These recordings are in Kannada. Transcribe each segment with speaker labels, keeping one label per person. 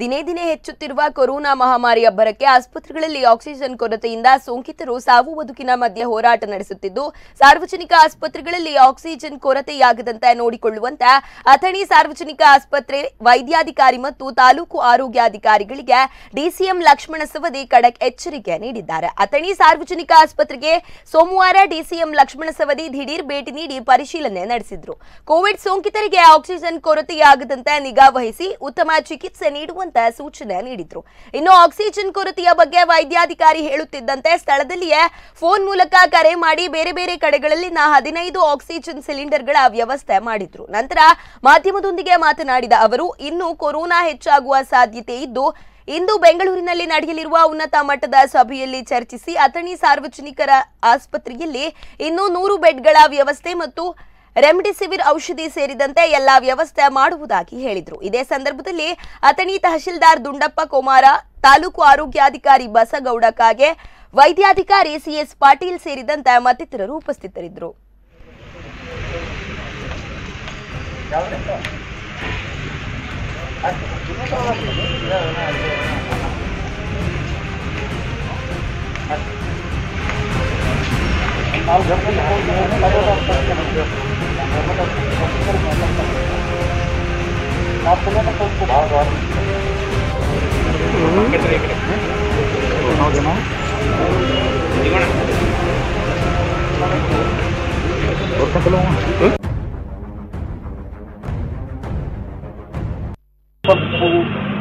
Speaker 1: ದಿನೇ ದಿನೇ ಹೆಚ್ಚುತ್ತಿರುವ ಕೊರೋನಾ ಮಹಾಮಾರಿ ಅಬ್ಬರಕ್ಕೆ ಆಸ್ಪತ್ರೆಗಳಲ್ಲಿ ಆಕ್ಸಿಜನ್ ಕೊರತೆಯಿಂದ ಸೋಂಕಿತರು ಸಾವು ಬದುಕಿನ ಮಧ್ಯೆ ಹೋರಾಟ ನಡೆಸುತ್ತಿದ್ದು ಸಾರ್ವಜನಿಕ ಆಸ್ಪತ್ರೆಗಳಲ್ಲಿ ಆಕ್ಸಿಜನ್ ಕೊರತೆಯಾಗದಂತೆ ನೋಡಿಕೊಳ್ಳುವಂತೆ ಅಥಣಿ ಸಾರ್ವಜನಿಕ ಆಸ್ಪತ್ರೆ ವೈದ್ಯಾಧಿಕಾರಿ ಮತ್ತು ತಾಲೂಕು ಆರೋಗ್ಯಾಧಿಕಾರಿಗಳಿಗೆ ಡಿಸಿಎಂ ಲಕ್ಷ್ಮಣ ಸವದಿ ಖಡಕ್ ಎಚ್ಚರಿಕೆ ನೀಡಿದ್ದಾರೆ। ಅಥಣಿ ಸಾರ್ವಜನಿಕ ಆಸ್ಪತ್ರೆಗೆ ಸೋಮವಾರ ಡಿಸಿಎಂ ಲಕ್ಷ್ಮಣ ಸವದಿ ದಿಢೀರ್ ಭೇಟಿ ನೀಡಿ ಪರಿಶೀಲನೆ ನಡೆಸಿದರು। ಕೋವಿಡ್ ಸೋಂಕಿತರಿಗೆ ಆಕ್ಸಿಜನ್ ಕೊರತೆಯಾಗದಂತೆ ನಿಗಾ ವಹಿಸಿ ಉತ್ತಮ ಚಿಕಿತ್ಸೆ ನೀಡುವ ಸೂಚನೆ ನೀಡಿದ್ರು। ಇನ್ನು ಆಕ್ಸಿಜನ್ ಕೊರತೆಯ ಬಗ್ಗೆ ವೈದ್ಯಾಧಿಕಾರಿ ಹೇಳುತ್ತಿದ್ದಂತೆ ಸ್ಥಳದಲ್ಲಿಯೇ ಫೋನ್ ಮೂಲಕ ಕರೆ ಮಾಡಿ ಬೇರೆ ಬೇರೆ ಕಡೆಗಳಲ್ಲಿನ 15 ಆಕ್ಸಿಜನ್ ಸಿಲಿಂಡರ್ಗಳ ವ್ಯವಸ್ಥೆ ಮಾಡಿದ್ರು। ನಂತರ ಮಾಧ್ಯಮದೊಂದಿಗೆ ಮಾತನಾಡಿದ ಅವರು ಇನ್ನು ಕೊರೋನಾ ಹೆಚ್ಚಾಗುವ ಸಾಧ್ಯತೆ ಇದ್ದು ಇಂದು ಬೆಂಗಳೂರಿನಲ್ಲಿ ನಡೆಯಲಿರುವ ಉನ್ನತ ಮಟ್ಟದ ಸಭೆಯಲ್ಲಿ ಚರ್ಚಿಸಿ ಅಥಣಿ ಸಾರ್ವಜನಿಕರ ಆಸ್ಪತ್ರೆಯಲ್ಲಿ ಇನ್ನೂ 100 ಬೆಡ್ಗಳ ವ್ಯವಸ್ಥೆ ಮತ್ತು ರೆಮ್ಡಿಸಿವಿರ್ ಔಷಧಿ ಸೇರಿದಂತೆ ಎಲ್ಲಾ ವ್ಯವಸ್ಥೆ ಮಾಡುವುದಾಗಿ ಹೇಳಿದರು। ಇದೇ ಸಂದರ್ಭದಲ್ಲಿ ಅಥಣಿ ತಹಶೀಲ್ದಾರ್ ದುಂಡಪ್ಪ ಕುಮಾರ, ತಾಲೂಕು ಆರೋಗ್ಯಾಧಿಕಾರಿ ಬಸಗೌಡ ಕಾಗೆ, ವೈದ್ಯಾಧಿಕಾರಿ ಸಿಎಸ್ ಪಾಟೀಲ್ ಸೇರಿದಂತೆ ಮತ್ತಿತರರು ಉಪಸ್ಥಿತರಿದ್ದರು।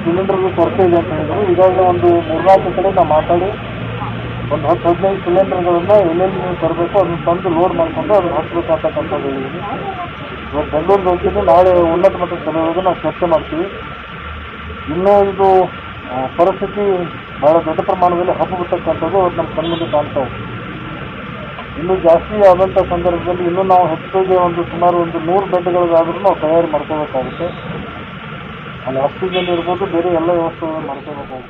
Speaker 2: ಸಿಲಿಂಡರ್ ಕೊರತೆ ಇದೆ ಅಂತ ಹೇಳಿದ್ರು। ಈಗಾಗಲೇ ಒಂದು 3-4 ಕಡೆ ನಾವು ಮಾತಾಡಿ ಒಂದು 10-15 ಸಿಲಿಂಡರ್ಗಳನ್ನ ಎಲ್ಲೆಲ್ಲಿ ನೀವು ತರಬೇಕು ಅದನ್ನ ತಂದು ಲೋಡ್ ಮಾಡಿಕೊಂಡು ಅದನ್ನ ಹಾಕಬೇಕು ಅಂತಕ್ಕಂಥದ್ದು ಹೇಳಿದ್ವಿ। ಇವತ್ತು ಬೆಂಗಳೂರಿಗೆ ಹೋಗ್ತಿದ್ದು ನಾಳೆ ಉನ್ನತ ಮಟ್ಟದ ಸಭೆಯೊಳಗೆ ನಾವು ಚರ್ಚೆ ಮಾಡ್ತೀವಿ। ಇನ್ನೂ ಇದು ಪರಿಸ್ಥಿತಿ ಬಹಳ ದೊಡ್ಡ ಪ್ರಮಾಣದಲ್ಲಿ ಹಬ್ಬಿಬಿಟ್ಟಕ್ಕಂಥದ್ದು ನಮ್ಮ ಕಣ್ಮುಂದೆ ಕಾಣ್ತಾ ಇದೆ। ಇನ್ನೂ ಜಾಸ್ತಿ ಆದಂಥ ಸಂದರ್ಭದಲ್ಲಿ ಇನ್ನೂ ನಾವು ಹೆಚ್ಚಿಗೆ ಸುಮಾರು 100 ಬೆಡ್ಗಳಿಗಾದ್ರೂ ನಾವು ತಯಾರಿ ಮಾಡ್ಕೋಬೇಕಾಗುತ್ತೆ। ಅಲ್ಲಿ ಆಕ್ಸಿಜನ್ ಇರ್ಬೋದು, ಬೇರೆ ಎಲ್ಲ ವ್ಯವಸ್ಥೆಗಳನ್ನು ಮಾಡ್ಕೋಬೇಕಾಗುತ್ತೆ।